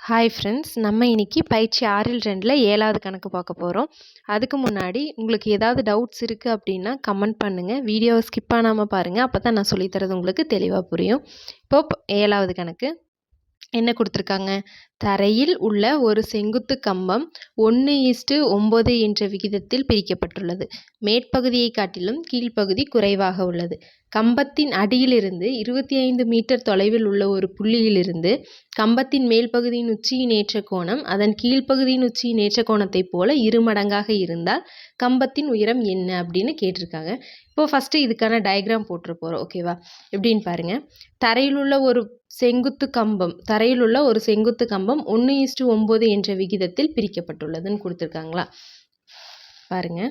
Hi friends, நம்ம இன்னைக்கு பயிற்சி 6-2 7வது கணக்கு பார்க்க போகிறோம். அதுக்கு முன்னாடி உங்களுக்கு ஏதாவது டவுட்ஸ் இருக்குது அப்படின்னா கமெண்ட் பண்ணுங்கள். வீடியோவை ஸ்கிப் பண்ணாமல் பாருங்கள், அப்போ தான் நான் சொல்லித்தரது உங்களுக்கு தெளிவாக புரியும். இப்போது 7வது கணக்கு என்ன கொடுத்துருக்காங்க? தரையில் உள்ள ஒரு செங்குத்து கம்பம் 1:9 என்ற விகிதத்தில் பிரிக்கப்பட்டுள்ளது. மேற்பகுதியை காட்டிலும் கீழ்ப்பகுதி குறைவாக உள்ளது. கம்பத்தின் அடியிலிருந்து 25 மீட்டர் தொலைவில் உள்ள ஒரு புள்ளியிலிருந்து கம்பத்தின் மேல் பகுதியின் உச்சியின் ஏற்ற கோணம் அதன் கீழ்ப்பகுதியின் உச்சியின் ஏற்ற கோணத்தைப் போல 2 மடங்காக இருந்தால் கம்பத்தின் உயரம் என்ன அப்படின்னு கேட்டிருக்காங்க. இப்போ ஃபஸ்ட்டு இதுக்கான டயக்ராம் போட்டு போகிறோம். ஓகேவா? எப்படின்னு பாருங்கள். தரையில் உள்ள ஒரு செங்குத்து கம்பம் 1:9 என்ற விகிதத்தில் பிரிக்கப்பட்டுள்ளதுன்னு கொடுத்துருக்காங்களா? பாருங்க,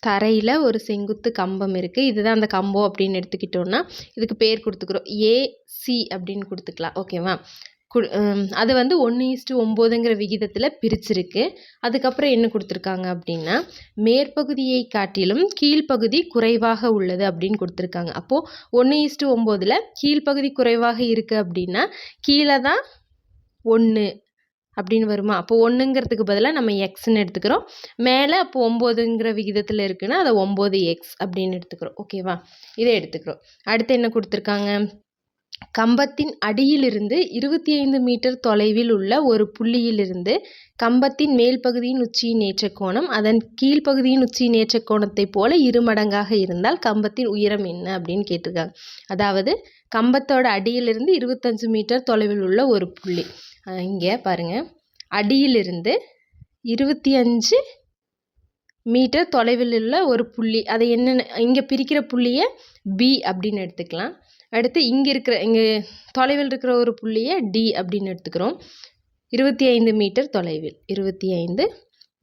தரையில் ஒரு செங்குத்து கம்பம் இருக்குது. இதுதான் அந்த கம்பம் அப்படின்னு எடுத்துக்கிட்டோன்னா இதுக்கு பேர் கொடுத்துக்கிறோம், ஏசி அப்படின்னு கொடுத்துக்கலாம். ஓகேவா? அது 1:9ங்கிற விகிதத்தில் பிரிச்சிருக்கு. அதுக்கப்புறம் என்ன கொடுத்துருக்காங்க அப்படின்னா, மேற்பகுதியை காட்டிலும் கீழ்ப்பகுதி குறைவாக உள்ளது அப்படின்னு கொடுத்துருக்காங்க. அப்போது 1:9ல் கீழ்ப்பகுதி குறைவாக இருக்குது அப்படின்னா கீழே தான் 1 அப்படின்னு வருமா? அப்போ 1ங்கிறதுக்கு பதிலாக நம்ம எக்ஸ்ன்னு எடுத்துக்கிறோம். மேலே அப்போ 9ங்கிற விகிதத்தில் இருக்குன்னா அதை 9x அப்படின்னு எடுத்துக்கிறோம். ஓகேவா? இதை எடுத்துக்கிறோம். அடுத்து என்ன கொடுத்துருக்காங்க? கம்பத்தின் அடியிலிருந்து 25 மீட்டர் தொலைவில் உள்ள ஒரு புள்ளியிலிருந்து கம்பத்தின் மேல் பகுதியின் உச்சியின் ஏற்ற கோணம் அதன் கீழ்ப்பகுதியின் உச்சியின் ஏற்ற கோணத்தைப் போல 2 மடங்காக இருந்தால் கம்பத்தின் உயரம் என்ன அப்படின்னு கேட்டிருக்காங்க. அதாவது கம்பத்தோட அடியிலிருந்து 25 மீட்டர் தொலைவில் உள்ள ஒரு புள்ளி. இங்கே பாருங்கள், அடியிலிருந்து 25 மீட்டர் தொலைவில் உள்ள ஒரு புள்ளி, அதை என்னென்ன இங்கே பிரிக்கிற புள்ளியை பி அப்படின்னு எடுத்துக்கலாம். அடுத்து இங்கே தொலைவில் இருக்கிற ஒரு புள்ளியை டி அப்படின்னு எடுத்துக்கிறோம். 25 மீட்டர் தொலைவில் 25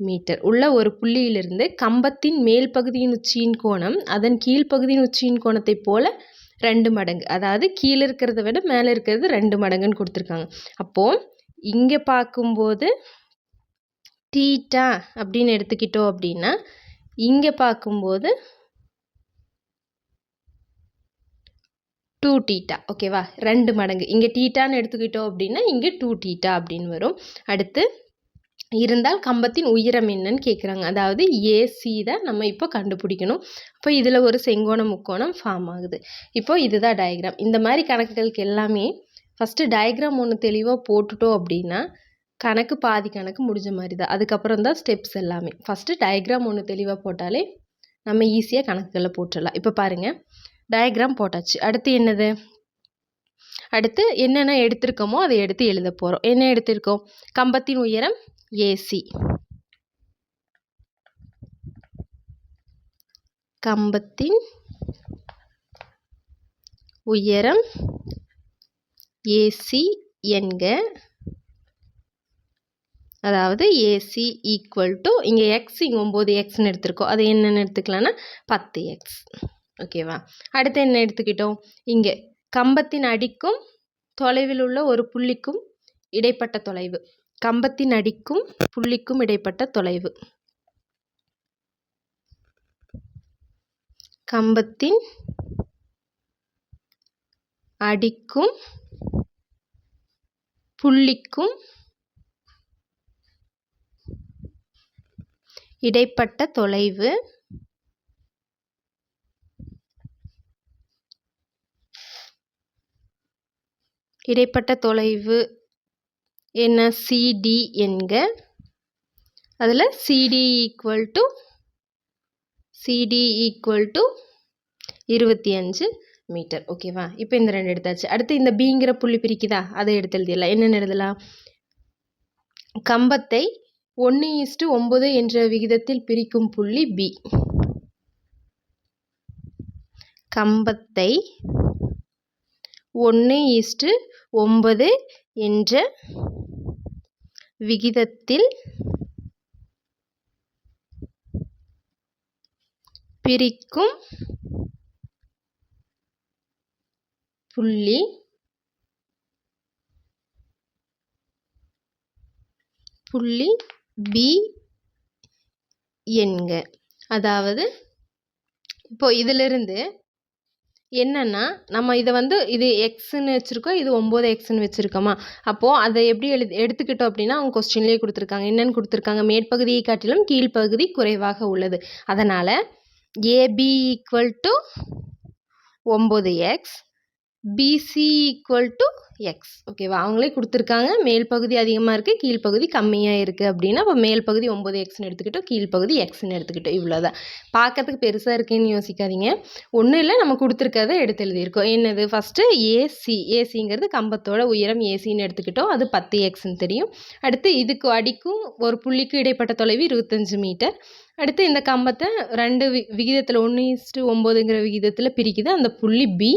மீட்டர் உள்ள ஒரு புள்ளியிலிருந்து கம்பத்தின் மேல் பகுதியின் உச்சியின் கோணம் அதன் கீழ்ப்பகுதியின் உச்சியின் கோணத்தை போல 2 மடங்கு, அதாவது கீழே இருக்கிறத விட மேலே இருக்கிறது 2 மடங்குன்னு கொடுத்துருக்காங்க. அப்போது இங்கே பார்க்கும்போது தீட்டா அப்படின்னு எடுத்துக்கிட்டோம் அப்படின்னா இங்கே பார்க்கும்போது 2 தீட்டா. ஓகேவா? 2 மடங்கு. இங்கே தீட்டான்னு எடுத்துக்கிட்டோம் அப்படின்னா இங்கே 2 தீட்டா அப்படின்னு வரும். அடுத்து இருந்தால் கம்பத்தின் உயரம் என்னன்னு கேட்குறாங்க. அதாவது ஏசி தான் நம்ம இப்போ கண்டுபிடிக்கணும். இப்போ இதில் ஒரு செங்கோண முக்கோணம் ஃபார்ம் ஆகுது. இப்போ இதுதான் டயக்ராம். இந்த மாதிரி கணக்குகளுக்கு எல்லாமே ஃபஸ்ட்டு டயக்ராம் ஒன்று தெளிவாக போட்டுட்டோம் அப்படின்னா கணக்கு பாதி கணக்கு முடிஞ்ச மாதிரி தான். அதுக்கப்புறம் தான் ஸ்டெப்ஸ் எல்லாமே. ஃபஸ்ட்டு டயக்ராம் ஒன்று தெளிவாக போட்டாலே நம்ம ஈஸியாக கணக்குகளை போட்டுடலாம். இப்போ பாருங்கள், டயக்ராம் போட்டாச்சு. அடுத்து என்னது? அடுத்து என்னென்ன எடுத்திருக்கோமோ அதை எடுத்து எழுத போகிறோம். என்ன எடுத்திருக்கோம்? கம்பத்தின் உயரம் ஏசி, கம்பத்தின் உயரம் ஏசி என்க. அதாவது ஏசி ஈக்குவல் டு இங்கே எக்ஸ், இங்கே 9xன்னு எடுத்திருக்கோம். அது என்னென்னு எடுத்துக்கலாம்னா 10x. ஓகேவா? அடுத்து என்ன எடுத்துக்கிட்டோம்? இங்கே கம்பத்தின் அடிக்கும் தொலைவில் உள்ள ஒரு புள்ளிக்கும் இடைப்பட்ட தொலைவு. கம்பத்தின் அடிக்கும் புள்ளிக்கும் இடைப்பட்ட தொலைவு. கம்பத்தின் அடிக்கும் புள்ளிக்கும் இடைப்பட்ட தொலைவு என்ன? சிடி என்க. அதில் சிடி ஈக்குவல் டு 25 மீட்டர். ஓகேவா? இப்போ இந்த 2 எடுத்தாச்சு. அடுத்து இந்த பிங்கிற புள்ளி பிரிக்குதா, அதை எடுத்து எழுதிடலாம். என்னென்னு எழுதலாம்? கம்பத்தை 1:9 என்ற விகிதத்தில் பிரிக்கும் புள்ளி பி. கம்பத்தை 1:9 என்ற விகிதத்தில் பிரிக்கும் புள்ளி பி என்க. அதாவது இப்போ இதிலிருந்து என்னன்னா நம்ம இதை வந்து இது எக்ஸ்ன்னு வச்சுருக்கோம், இது 9xன்னு வச்சுருக்கோமா. அப்போது அதை எப்படி எடுத்துக்கிட்டோம் அப்படின்னா அவங்க கொஸ்டின்லேயே கொடுத்துருக்காங்க. என்னென்னு கொடுத்துருக்காங்க, மேற்பகுதியை காட்டிலும் கீழ்ப்பகுதி குறைவாக உள்ளது. அதனால் AB equal to 9x, BC equal to x. ஓகேவா, அவங்களே கொடுத்துருக்காங்க. மேல் பகுதி அதிகமாக இருக்குது, கீழ்ப்பகுதி கம்மியாக இருக்குது அப்படின்னா அப்போ மேல் பகுதி 9xன்னு எடுத்துக்கிட்டோம், கீழ்ப்பகுதி எக்ஸ்ன்னு எடுத்துக்கிட்டோம். இவ்வளோதான். பார்க்கறதுக்கு பெருசாக இருக்குன்னு யோசிக்காதீங்க. ஒன்றும் இல்லை, நம்ம கொடுத்துருக்கறத எடுத்து எழுதியிருக்கோம். என்னது, ஃபஸ்ட்டு ஏசிங்கிறது கம்பத்தோட உயரம் ஏசின்னு எடுத்துக்கிட்டோம். அது 10xன்னு தெரியும். அடுத்து இதுக்கு அடிக்கும் ஒரு புள்ளிக்கு இடைப்பட்ட தொலைவு 25 மீட்டர். அடுத்து இந்த கம்பத்தை 2 விகிதத்தில் 1:9ங்கிற விகிதத்தில் பிரிக்குது அந்த புள்ளி பி.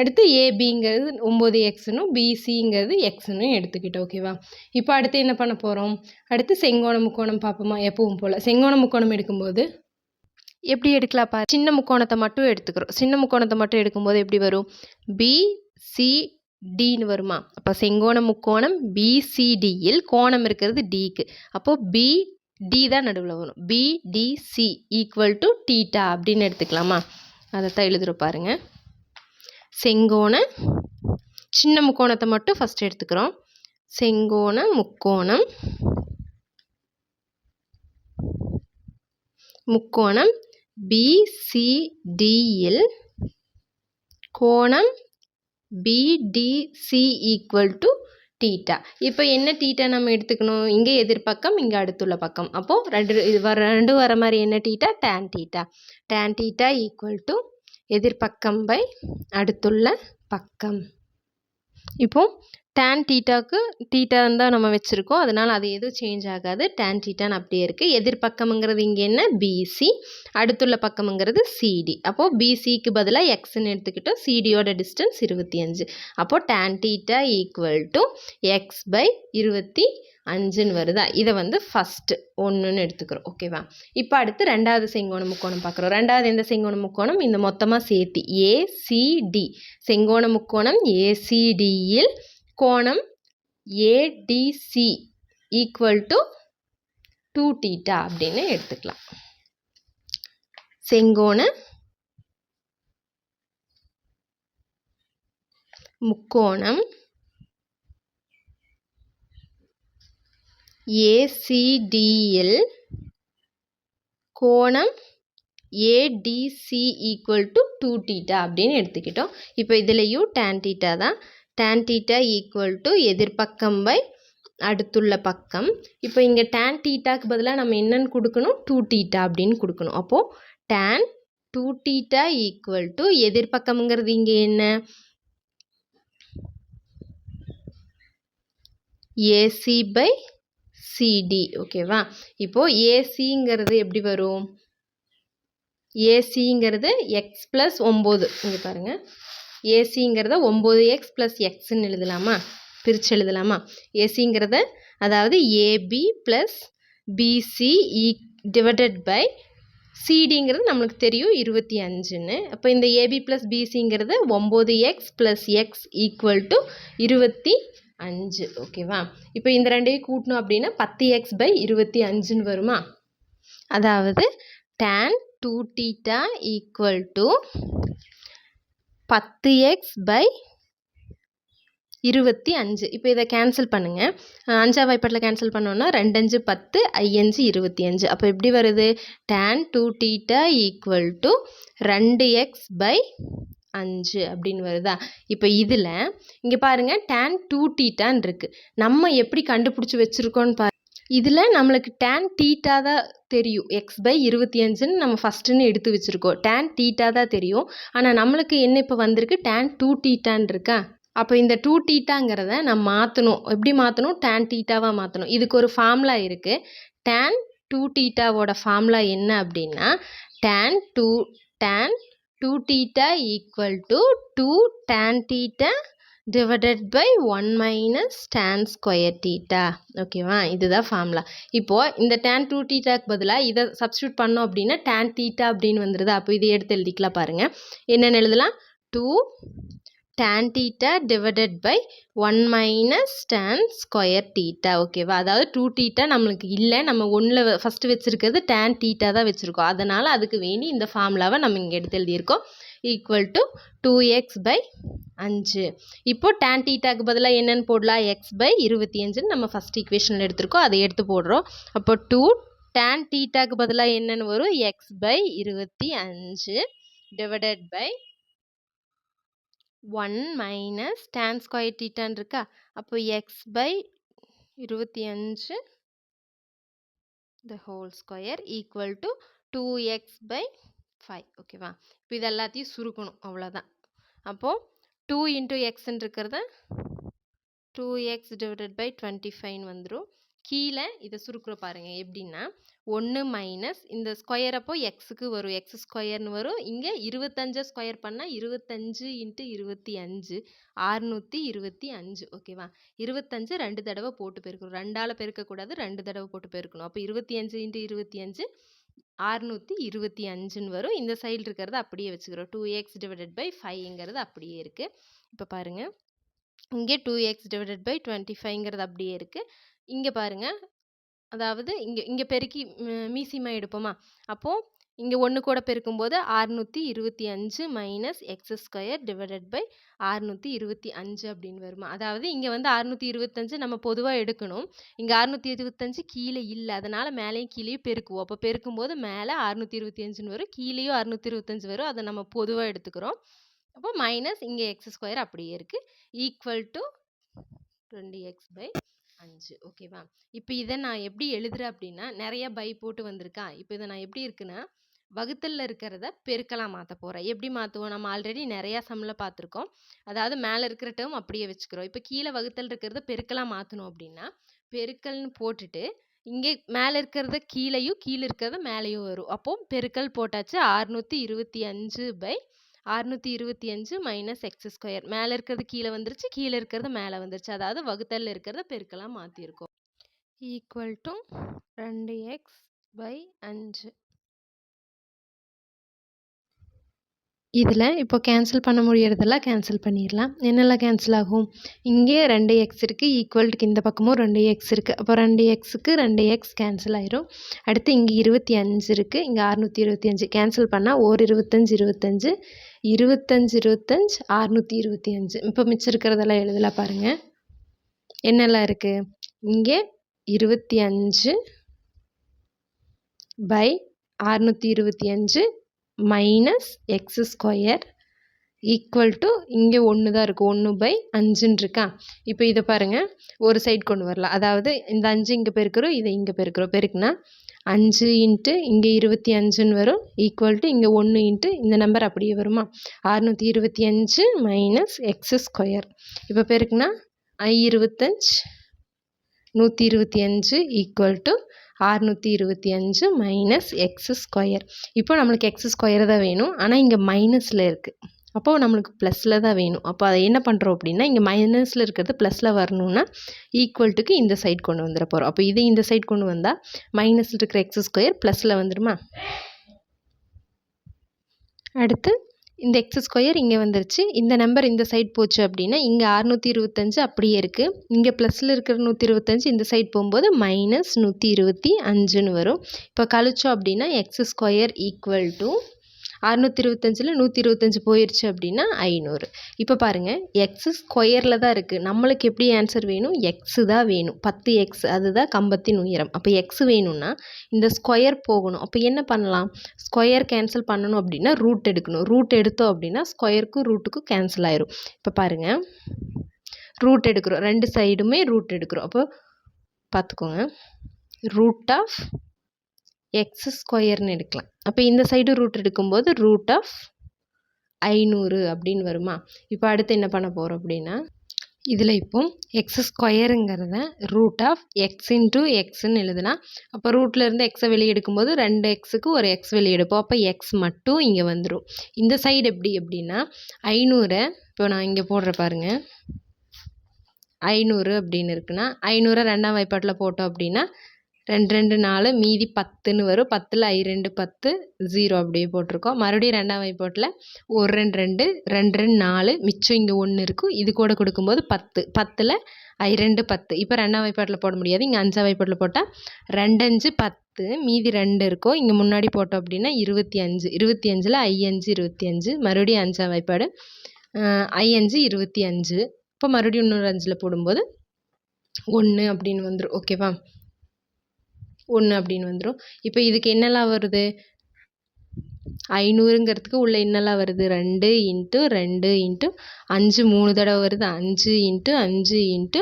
அடுத்து ஏபிங்கிறது 9xன்னும் பிசிங்கிறது எக்ஸ்ன்னு எடுத்துக்கிட்டோம். ஓகேவா, இப்போ அடுத்து என்ன பண்ண போகிறோம், அடுத்து செங்கோண முக்கோணம் பார்ப்போமா. எப்பவும் போல் செங்கோண முக்கோணம் எடுக்கும்போது எப்படி எடுக்கலாம் பாரு. சின்ன முக்கோணத்தை மட்டும் எடுத்துக்கிறோம். சின்ன முக்கோணத்தை மட்டும் எடுக்கும்போது எப்படி வரும், பிசிடின்னு வருமா. அப்போ செங்கோண முக்கோணம் பிசிடியில் கோணம் இருக்கிறது டிக்கு. அப்போது பிடி தான் நடுவில் வரும். பிடிசி ஈக்குவல் டு டீட்டா அப்படின்னு எடுத்துக்கலாமா. அதைத்தான் எழுதுகிறோம் பாருங்கள். செங்கோண சின்ன முக்கோணத்தை மட்டும் ஃபஸ்ட் எடுத்துக்கிறோம். செங்கோண முக்கோணம் பிசிடியில் கோணம் பிடிசி ஈக்குவல் டு டீட்டா. இப்போ என்ன டீட்டா நம்ம எடுத்துக்கணும், இங்கே எதிர்பக்கம், இங்கே அடுத்துள்ள பக்கம். அப்போது ரெண்டு வர மாதிரி என்ன theta, tan theta. Tan theta equal to எதிர்பக்கம் பை அடுத்துள்ள பக்கம். இப்போ டேன் டீட்டாக்கு டீட்டான்னு தான் நம்ம வச்சுருக்கோம், அதனால் அது எதுவும் சேஞ்ச் ஆகாது. டேன் டீட்டான்னு அப்படியே இருக்குது. எதிர்பக்கம்ங்கிறது இங்கே என்ன, பிசி. அடுத்துள்ள பக்கம்ங்கிறது சிடி. அப்போது பிசிக்கு பதிலாக எக்ஸ்ன்னு எடுத்துக்கிட்டோம். சிடியோட டிஸ்டன்ஸ் 25. அப்போது tan theta equal to X by 25ன்னு வருதா. இதை வந்து ஃபஸ்ட்டு 1ன்னு எடுத்துக்கிறோம். ஓகேவா, இப்போ அடுத்து ரெண்டாவது செங்கோண முக்கோணம் பார்க்குறோம். ரெண்டாவது எந்த செங்கோண முக்கோணம், இந்த மொத்தமாக சேர்த்து ஏசிடி. செங்கோண முக்கோணம் ஏசிடியில் கோணம் ஏடிசி ஈக்குவல் டு 2 டீட்டா அப்படின்னு எடுத்துக்கலாம். செங்கோண முக்கோணம் ஏசிடியில் கோணம் ஏடிசி ஈக்குவல் டு 2 டீட்டா அப்படின்னு எடுத்துக்கிட்டோம். இப்போ இதுலேயும் டேன் டீட்டா தான். டேன் டீட்டா ஈக்குவல் டு எதிர்பக்கம் பை அடுத்துள்ள பக்கம். இப்போ இங்கே டேன் டீட்டாக்கு பதிலாக நம்ம என்னன்னு கொடுக்கணும், 2 டீட்டா அப்படின்னு கொடுக்கணும். அப்போது டேன் 2 டீட்டா ஈக்குவல் டு எதிர்பக்கம்ங்கிறது இங்கே என்ன, ஏசி பை சிடி. ஓகேவா, இப்போது ஏசிங்கிறது எப்படி வரும், ஏசிங்கிறது எக்ஸ் ப்ளஸ் 9. இங்கே பாருங்கள், ஏசிங்கிறத 9x ப்ளஸ் எக்ஸ்ன்னு எழுதலாமா, பிரித்து எழுதலாமா. ஏசிங்கிறத அதாவது AB plus BC divided by சிடிங்கிறது நம்மளுக்கு தெரியும் 25ன்னு. அப்போ இந்த ஏபி ப்ளஸ் பிசிங்கிறது 9x plus X equal to 25. ஓகேவா, இப்போ இந்த ரெண்டையும் கூட்டணும் அப்படின்னா 10x பை 25ன்னு வருமா. அதாவது tan 2 theta equal to 10x by 25. இப்போ இதை கேன்சல் பண்ணுங்கள். 5ஆம் வாய்ப்பாட்டில் கேன்சல் பண்ணோன்னா 2 5 10 5 25. அப்போ எப்படி வருது, tan 2 theta equal to 2x by 5 அப்படின்னு வருதா. இப்போ இதில் இங்கே பாருங்கள் tan 2 thetaன்னு இருக்குது. நம்ம எப்படி கண்டுபிடிச்சி வச்சுருக்கோன்னு பாரு. இதில் நம்மளுக்கு tan தீட்டா தான் தெரியும், எக்ஸ் பை 25ன்னு நம்ம ஃபஸ்ட்டுன்னு எடுத்து வச்சுருக்கோம். tan தீட்டா தான் தெரியும். ஆனால் நம்மளுக்கு என்ன இப்போ வந்திருக்கு, tan 2 தீட்டான்னு இருக்கா. அப்போ இந்த 2 தீட்டாங்கிறத நம்ம மாற்றணும். எப்படி மாற்றணும், tan தீட்டாவாக மாற்றணும். இதுக்கு ஒரு ஃபார்முலா இருக்குது. tan 2 தீட்டாவோட ஃபார்முலா என்ன அப்படின்னா, tan 2 theta equal to 2 tan theta divided by 1 minus tan square theta. ஓகேவா, இதுதான் ஃபார்முலா. இப்போது இந்த tan 2 thetaக்கு பதிலாக இதை சப்ஸ்டியூட் பண்ணோம் அப்படின்னா tan theta அப்படின்னு வந்துடுது. அப்போ இதை எடுத்து எழுதிக்கலாம் பாருங்கள். என்னென்னு எழுதலாம், 2 tan theta divided by 1 minus tan square theta. ஓகேவா, அதாவது 2 theta நம்மளுக்கு இல்லை, நம்ம ஒன்றில் ஃபஸ்ட்டு வச்சுருக்கிறது tan theta தான் வச்சுருக்கோம். அதனால் அதுக்கு வேண்டி இந்த ஃபார்முலாவை நம்ம இங்கே எடுத்து எழுதியிருக்கோம். Equal to 2x/5. இப்போ tan தீட்டாக்கு பதிலாக என்னன்னு போடலாம், x/25 நம்ம ஃபஸ்ட் ஈக்குவேஷனில் எடுத்திருக்கோம், அதை எடுத்து போடுறோம். அப்போ 2 tan தீட்டாக்கு பதிலாக என்னன்னு வரும், x/25 divided by 1 minus tan square தீட்டான்னு இருக்கா, அப்போ x/25 the whole square equal to 2x/5. ஓகேவா, இப்போ இது எல்லாத்தையும் சுருக்கணும், அவ்வளோதான். அப்போது 2 into xன்னு இருக்கிறத 2x divided by 25 வந்துடும். கீழே இதை சுருக்குற பாருங்கள் எப்படின்னா, 1 மைனஸ் இந்த ஸ்கொயர் அப்போ எக்ஸுக்கு வரும், எக்ஸ் ஸ்கொயர்னு வரும். இங்கே 25 ஸ்கொயர் பண்ணால் 25 × 25 625. ஓகேவா, 25 2 தடவை போட்டு பெருக்கணும், 2ஆல் பெருக்கக்கூடாது, 2 தடவை போட்டு பெருக்கணும். அப்போ 25 × 25 625ன்னு வரும். இந்த சைடு இருக்கிறத அப்படியே வச்சுக்கிறோம், 2x divided by 5ங்கிறது அப்படியே இருக்குது. இப்போ பாருங்கள், இங்கே 2x divided by 25ங்கிறது அப்படியே இருக்குது. இங்கே பாருங்கள், அதாவது இங்கே பெருக்கி மீசிமா எடுப்போமா, அப்போது இங்கே 1 கூட பெருக்கும்போது 625 minus x square divided by 625 அப்படின்னு வருமா. அதாவது இங்கே வந்து 625 நம்ம பொதுவாக எடுக்கணும், இங்கே 625 கீழே இல்லை, அதனால் மேலேயும் கீழேயும் பெருக்குவோம். அப்போ பெருக்கும்போது மேலே 625ன்னு வரும், கீழேயும் 625 வரும், அதை நம்ம பொதுவாக எடுத்துக்கிறோம். அப்போ மைனஸ் இங்கே எக்ஸ் ஸ்கொயர் அப்படியே இருக்குது, ஈக்குவல் டு 2x/5. ஓகேவா, இப்போ இதை நான் எப்படி எழுதுறேன் அப்படின்னா, நிறைய பை போட்டு வந்திருக்கா. இப்போ இதை நான் எப்படி இருக்குன்னா, வகுத்தலில் இருக்கிறத பெருக்கலாம் மாற்ற போகிறேன். எப்படி மாற்றுவோம், நம்ம ஆல்ரெடி நிறையா சம்மில் பார்த்துருக்கோம். அதாவது மேலே இருக்கிற டேர்ம் அப்படியே வச்சுக்கிறோம். இப்போ கீழே வகுத்தல் இருக்கிறத பெருக்கலாம் மாற்றணும் அப்படின்னா, பெருக்கல்னு போட்டுட்டு இங்கே மேலே இருக்கிறத கீழேயும் கீழே இருக்கிறத மேலேயும் வரும். அப்போது பெருக்கல் போட்டாச்சு, 625/625 மைனஸ் எக்ஸ் ஸ்கொயர். மேலே இருக்கிறது கீழே வந்துருச்சு, கீழே இருக்கிறது மேலே வந்துருச்சு, அதாவது வகுத்தலில் இருக்கிறத பெருக்கலாம் மாற்றிருக்கோம். Equal to 2x/5. இதில் இப்போ கேன்சல் பண்ண முடியறதெல்லாம் கேன்சல் பண்ணிடலாம். என்னெல்லாம் கேன்சல் ஆகும், இங்கே 2x இருக்குது, ஈக்குவல்ட்டுக்கு இந்த பக்கமும் 2x இருக்குது. அப்போ 2xக்கு 2x கேன்சல் ஆயிரும். அடுத்து இங்கே 25 இருக்குது, இங்கே 625 கேன்சல் பண்ணால் 1 25 25 25 25 625. இப்போ மிச்சம் இருக்கிறதெல்லாம் எழுதலாம் பாருங்கள், என்னெல்லாம் இருக்குது. இங்கே 25/625 minus x square equal to இங்கே 1 தான் இருக்குது, 1/5ன்னு இருக்கா. இப்போ இதை பாருங்கள், ஒரு சைடு கொண்டு வரலாம். அதாவது இந்த 5 இங்கே பெருக்கிறோம், இதை இங்கே பெருக்கிறோம், பெருக்குனா 5 × இங்கே 25ன்னு வரும், ஈக்குவல் டு இங்கே 1 × இந்த நம்பர் அப்படியே வருமா, 625 மைனஸ் எக்ஸ் ஸ்கொயர். இப்போ பெருக்குனா 25 125 equal to 625 minus x square. இப்போ நம்மளுக்கு எக்ஸ் ஸ்கொயர் தான் வேணும், ஆனால் இங்கே மைனஸில் இருக்குது, அப்போது நம்மளுக்கு ப்ளஸில் தான் வேணும். அப்போ அதை என்ன பண்ணுறோம் அப்படின்னா, இங்கே மைனஸில் இருக்கிறது ப்ளஸில் வரணும்னா ஈக்குவல்ட்டுக்கு இந்த சைடு கொண்டு வந்துட போகிறோம். அப்போ இதை இந்த சைடு கொண்டு வந்தால் மைனஸில் இருக்கிற எக்ஸ் ஸ்கொயர் ப்ளஸில் வந்துடுமா. அடுத்து இந்த எக்ஸ் ஸ்கொயர் இங்கே வந்துருச்சு, இந்த நம்பர் இந்த சைடு போச்சு அப்படின்னா இங்கே 625 அப்படியே இருக்குது, இங்கே ப்ளஸில் இருக்கிற 125 இந்த சைடு போகும்போது மைனஸ் 125ன்னு வரும். இப்போ கழிச்சோம் அப்படின்னா எக்ஸ் ஸ்கொயர் ஈக்குவல் டு 625ல் 125 போயிடுச்சு அப்படின்னா 500. இப்போ பாருங்கள், எக்ஸ் ஸ்கொயரில் தான் இருக்குது, நம்மளுக்கு எப்படி ஆன்சர் வேணும், எக்ஸு தான் வேணும், 10x, அதுதான் கம்பத்தின் உயரம். அப்போ எக்ஸ் வேணும்னா இந்த ஸ்கொயர் போகணும். அப்போ என்ன பண்ணலாம், ஸ்கொயர் கேன்சல் பண்ணணும் அப்படின்னா ரூட் எடுக்கணும், ரூட் எடுத்தோம் அப்படின்னா ஸ்கொயருக்கும் ரூட்டுக்கும் கேன்சல் ஆயிரும். இப்போ பாருங்கள், ரூட் எடுக்கிறோம், 2 சைடுமே ரூட் எடுக்கிறோம். அப்போ பார்த்துக்கோங்க, ரூட் ஆஃப் எக்ஸ் ஸ்கொயர்னு எடுக்கலாம். அப்போ இந்த சைடு ரூட் எடுக்கும்போது ரூட் ஆஃப் 500 அப்படின்னு வருமா. இப்போ அடுத்து என்ன பண்ண போகிறோம் அப்படின்னா, இதில் இப்போ எக்ஸ் ஸ்கொயருங்கிறத ரூட் ஆஃப் எக்ஸ் இன்ட்டு எக்ஸ்ன்னு எழுதலாம். அப்போ ரூட்லேருந்து எக்ஸை வெளியே எடுக்கும்போது 2xக்கு ஒரு எக்ஸ் வெளியே எடுப்போம், அப்போ எக்ஸ் மட்டும் இங்கே வந்துடும். இந்த சைடு எப்படி அப்படின்னா 500, இப்போ நான் இங்கே போடுற பாருங்கள், 500 அப்படின்னு இருக்குன்னா 500 2ஆம் வாய்ப்பாட்டில் போட்டோம் அப்படின்னா 2 2 4 மீதி 10ன்னு வரும், 10ல் I 2 10 0 அப்படியே போட்டிருக்கோம். மறுபடியும் 2ஆம் வாய்ப்பாட்டில் 1 2 2 2 2 4 மிச்சம் இங்கே 1 இருக்கும், இது கூட கொடுக்கும்போது 10, 10ல் I 2 10. இப்போ 2ஆம் வாய்ப்பாட்டில் போட முடியாது, இங்கே 5ஆம் வாய்ப்பாட்டில் போட்டால் 2 5 10 10 மீதி 2 இருக்கும். இங்கே முன்னாடி போட்டோம் அப்படின்னா 25. 25ல் I5 25, மறுபடியும் 5ஆம் வாய்ப்பாடு I5 25. இப்போ மறுபடியும் இன்னொரு 5ல் போடும்போது 1 அப்படின்னு வந்துடும். ஓகேவா? 1 அப்படின்னு வந்துடும். இப்போ இதுக்கு என்னெல்லாம் வருது? 500ங்கிறதுக்கு உள்ள என்னெல்லாம் வருது? 2 இன்ட்டு 2 இன்ட்டு 5 3 தடவை வருது. 5 இன்ட்டு 5 இன்ட்டு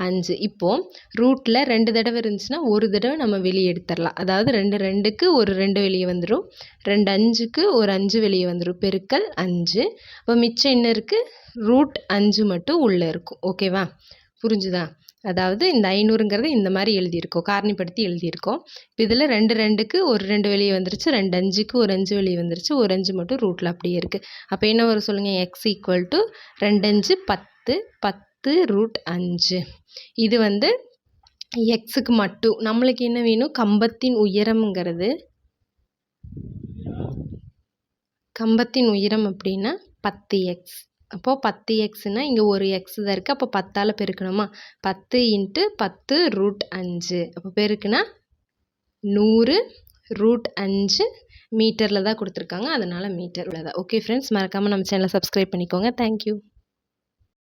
5. இப்போது ரூட்டில் 2 தடவை இருந்துச்சுன்னா ஒரு தடவை நம்ம வெளியே எடுத்துடலாம். அதாவது 2 2க்கு ஒரு 2 வெளியே வந்துடும். 2 5க்கு ஒரு 5 வெளியே வந்துடும். பெருக்கல் 5. அப்போ மிச்சம் என்ன இருக்குது? ரூட் 5 மட்டும் உள்ளே இருக்கும். ஓகேவா? புரிஞ்சுதா? அதாவது இந்த 500ங்கிறத இந்த மாதிரி எழுதியிருக்கோம், காரணிப்படுத்தி எழுதியிருக்கோம். இப்போ இதில் 2 2க்கு ஒரு 2 வெளியே வந்துருச்சு, 2 5க்கு ஒரு 5 வெளியே வந்துருச்சு, ஒரு 5 மட்டும் ரூட்டில் அப்படியே இருக்குது. அப்போ என்ன வரும் சொல்லுங்கள்? X equal to 2 5 10 10 root 5. இது வந்து எக்ஸுக்கு மட்டும். நம்மளுக்கு என்ன வேணும்? கம்பத்தின் உயரம்ங்கிறது, கம்பத்தின் உயரம் அப்படின்னா 10x. அப்போது 10xன்னா இங்கே ஒரு எக்ஸ் தான் இருக்குது. அப்போ 10ஆல் பெருக்கணுமா? 10 இன்ட்டு 10 ரூட் 5. அப்போ பெருக்குனா 100 ரூட் 5 மீட்டரில் தான் கொடுத்துருக்காங்க. அதனால் மீட்டர் உள்ளதா. ஓகே ஃப்ரெண்ட்ஸ், மறக்காமல் நம்ம சேனலை சப்ஸ்கிரைப் பண்ணிக்கோங்க. தேங்க்யூ.